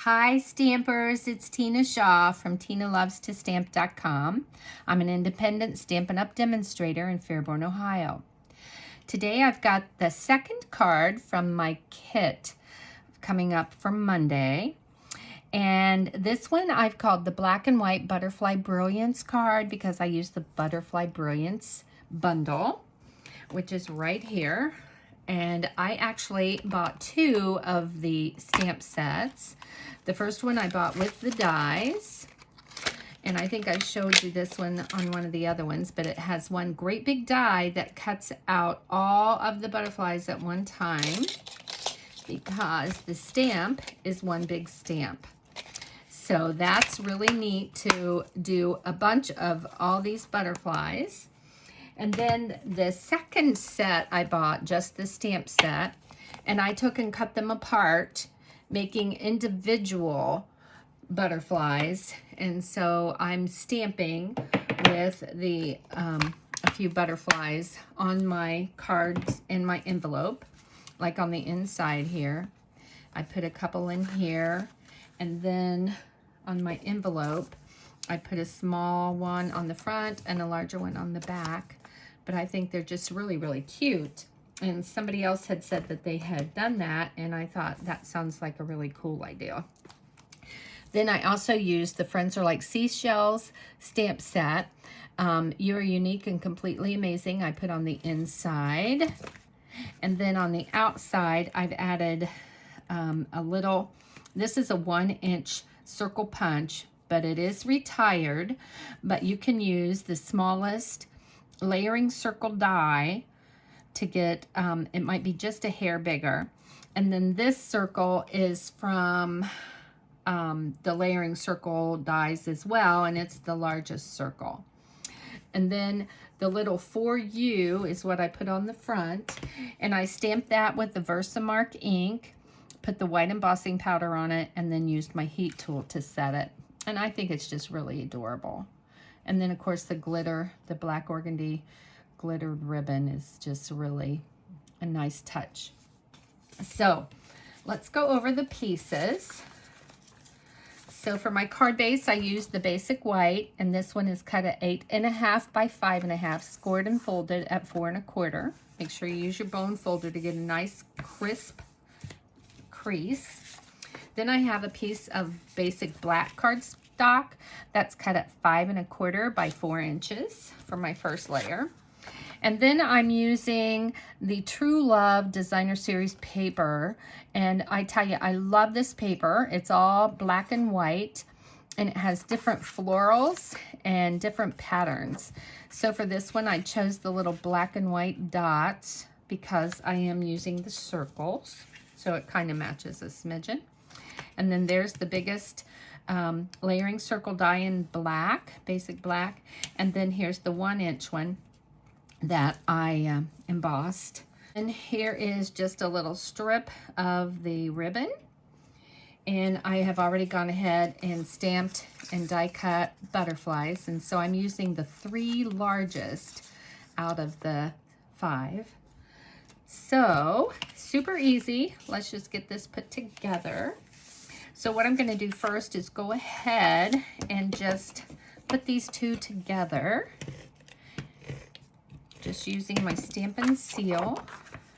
Hi Stampers, it's Tina Shaw from TinaLovesToStamp.com. I'm an independent Stampin' Up! Demonstrator in Fairborn, Ohio. Today I've got the second card from my kit coming up for Monday. And this one I've called the Black and White Butterfly Brilliance card because I use the Butterfly Brilliance bundle, which is right here. And I actually bought two of the stamp sets. The first one I bought with the dies, and I think I showed you this one on one of the other ones, but it has one great big die that cuts out all of the butterflies at one time because the stamp is one big stamp. So that's really neat to do a bunch of all these butterflies. And then the second set I bought, just the stamp set, and I took and cut them apart, making individual butterflies. And so I'm stamping with the a few butterflies on my cards in my envelope, like on the inside here. I put a couple in here, and then on my envelope, I put a small one on the front and a larger one on the back. But I think they're just really, really cute. And somebody else had said that they had done that, and I thought that sounds like a really cool idea. Then I also used the Friends Are Like Seashells stamp set. You Are Unique and Completely Amazing, I put on the inside. And then on the outside, I've added a little, this is a 1-inch circle punch, but it is retired, but you can use the smallest layering circle die to get, it might be just a hair bigger. And then this circle is from the layering circle dies as well, and it's the largest circle. And then the little For You is what I put on the front, and I stamped that with the Versamark ink, put the white embossing powder on it, and then used my heat tool to set it. And I think it's just really adorable. And then, of course, the glitter, the black organdy glittered ribbon is just really a nice touch. So let's go over the pieces. So for my card base, I used the basic white, and this one is cut at 8.5 by 5.5, scored and folded at 4 1/4. Make sure you use your bone folder to get a nice crisp crease. Then I have a piece of basic black cardstock that's cut at 5 1/4 by 4 inches for my first layer. And then I'm using the True Love Designer Series paper. And I tell you, I love this paper. It's all black and white, and it has different florals and different patterns. So for this one, I chose the little black and white dots because I am using the circles. So it kind of matches a smidgen. And then there's the biggest layering circle die in black, basic black. And then here's the 1-inch one that I embossed. And here is just a little strip of the ribbon. And I have already gone ahead and stamped and die cut butterflies. And so I'm using the 3 largest out of the 5. So super easy. Let's just get this put together. So what I'm going to do first is go ahead and just put these two together. Just using my Stampin' Seal.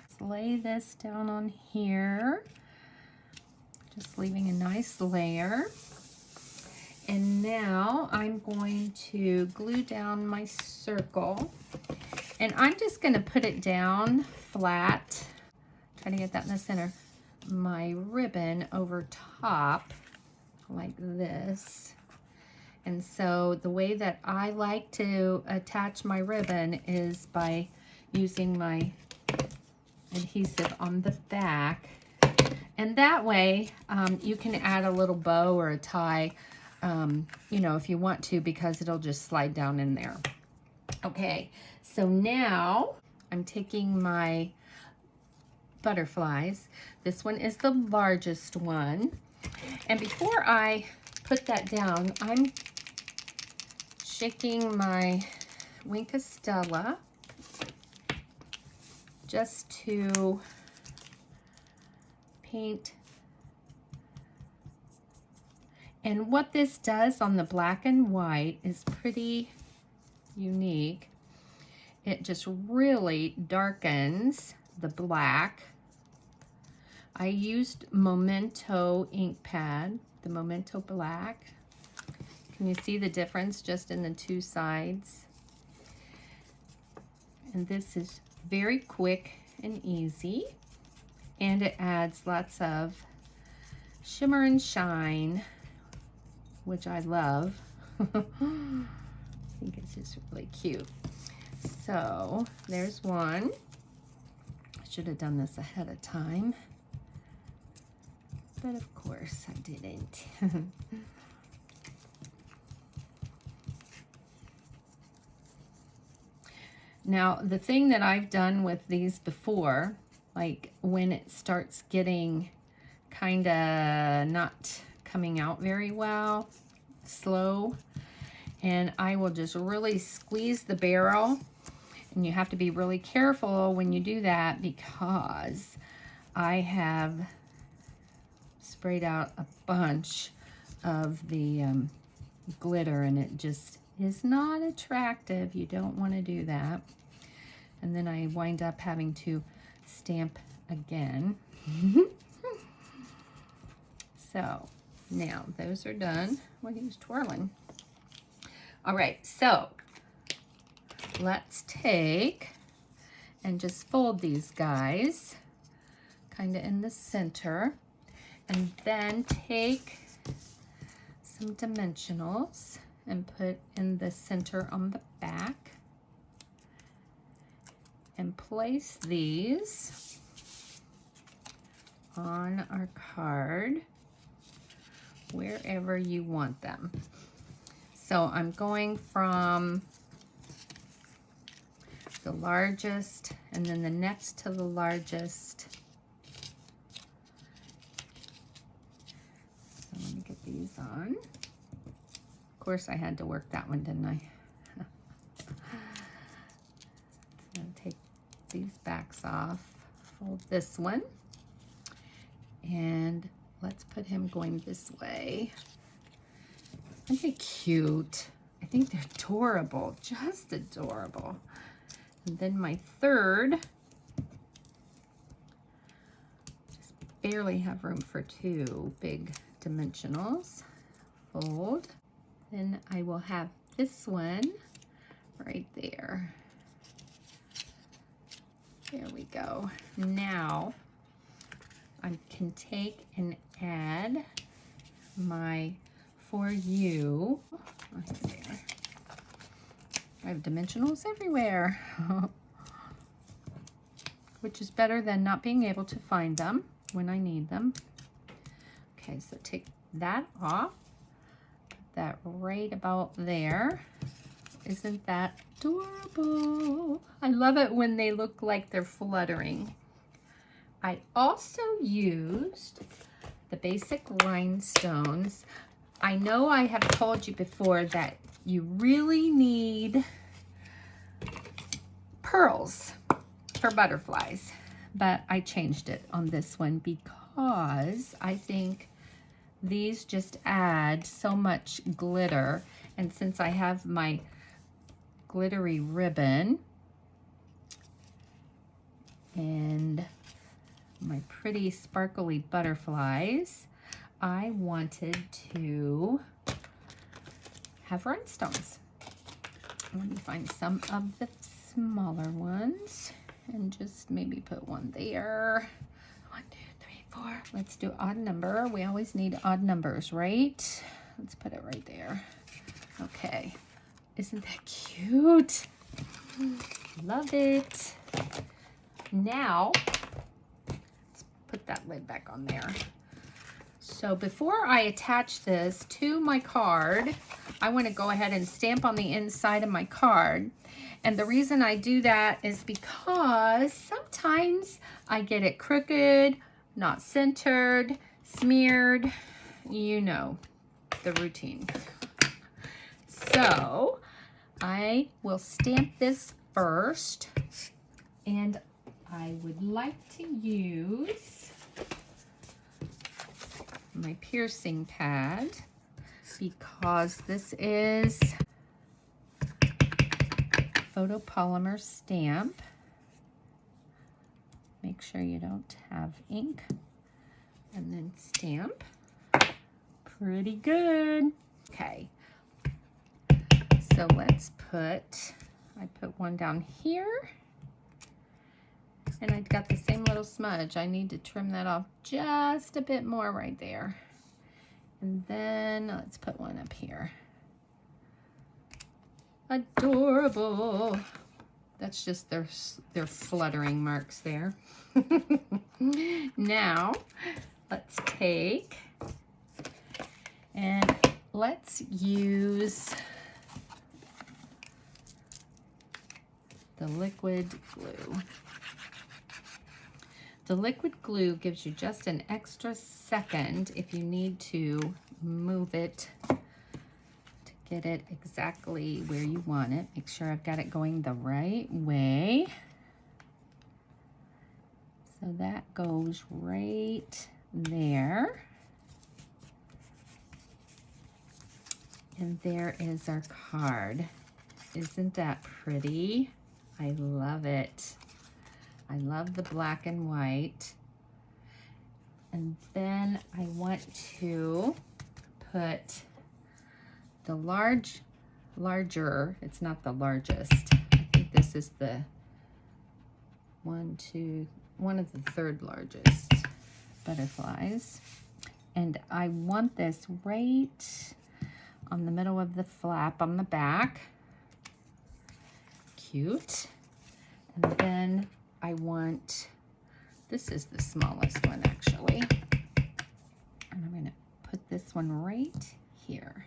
Let's lay this down on here. Just leaving a nice layer. And now I'm going to glue down my circle. And I'm just going to put it down flat. Try to get that in the center. My ribbon over top like this. And so the way that I like to attach my ribbon is by using my adhesive on the back. And that way you can add a little bow or a tie, you know, if you want to, because it'll just slide down in there. Okay, so now I'm taking my butterflies. This one is the largest one. And before I put that down, I'm shaking my Wink Stella just to paint And what this does on the black and white is pretty unique. It just really darkens the black. I used Memento ink pad, the Memento Black. Can you see the difference just in the two sides? And this is very quick and easy. And it adds lots of shimmer and shine, which I love. I think it's just really cute. So there's one. I should have done this ahead of time, but of course I didn't. Now, the thing that I've done with these before, like when it starts getting kind of not coming out very well, slow, and I will just really squeeze the barrel, and you have to be really careful when you do that because I have sprayed out a bunch of the glitter, and it just is not attractive. You don't want to do that. And then I wind up having to stamp again. So now those are done. Well, he was twirling. All right, so let's take and just fold these guys kind of in the center, and then take some dimensionals and put in the center on the back, and place these on our card wherever you want them. So I'm going from the largest and then the next to the largest. So let me get these on. Of course I had to work that one, didn't I? So take these backs off, fold this one, and let's put him going this way. Aren't they cute? I think they're adorable, just adorable. And then my third, just barely have room for two big dimensionals. Fold. Then I will have this one right there. There we go. Now I can take and add my For You. Right there. I have dimensionals everywhere, which is better than not being able to find them when I need them. Okay, so take that off, put that right about there. Isn't that adorable? I love it when they look like they're fluttering. I also used the basic rhinestones. I know I have told you before that you really need pearls for butterflies, but I changed it on this one because I think these just add so much glitter. And since I have my glittery ribbon and my pretty sparkly butterflies, I wanted to have rhinestones. Let me find some of the smaller ones and just maybe put one there. 1, 2, 3, 4. Let's do odd number. We always need odd numbers, right? Let's put it right there. Okay. Isn't that cute? Love it. Now, let's put that lid back on there. So before I attach this to my card, I want to go ahead and stamp on the inside of my card. And the reason I do that is because sometimes I get it crooked, not centered, smeared, you know, the routine. So I will stamp this first, and I would like to use my piercing pad. because this is photopolymer stamp. Make sure you don't have ink. And then stamp. Pretty good. Okay. So let's I put one down here. And I got the same little smudge. I need to trim that off just a bit more right there. And then let's put one up here. Adorable. That's just their fluttering marks there. Now, let's take and let's use the liquid glue. The liquid glue gives you just an extra second if you need to move it to get it exactly where you want it. Make sure I've got it going the right way. So that goes right there. And there is our card. Isn't that pretty? I love it. I love the black and white. And then I want to put the larger, it's not the largest. I think this is the one of the third largest butterflies. And I want this right on the middle of the flap on the back. Cute. And then I want, this is the smallest one actually. And I'm gonna put this one right here.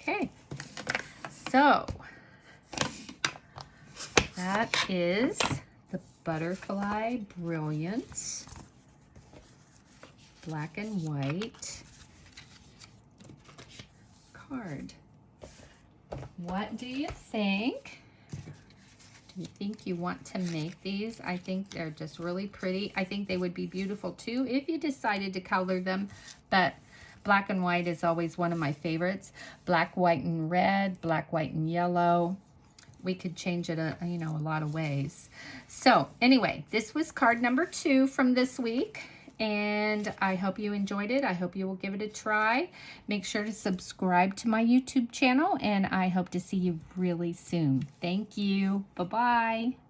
Okay, so that is the Butterfly Brilliance black and white card. What do you think? Do you think you want to make these? I think they're just really pretty. I think they would be beautiful too if you decided to color them, but black and white is always one of my favorites. Black, white, and red, black, white, and yellow. We could change it a lot of ways. So anyway, this was card number 2 from this week. And I hope you enjoyed it. I hope you will give it a try. Make sure to subscribe to my YouTube channel, and I hope to see you really soon. Thank you. Bye-bye.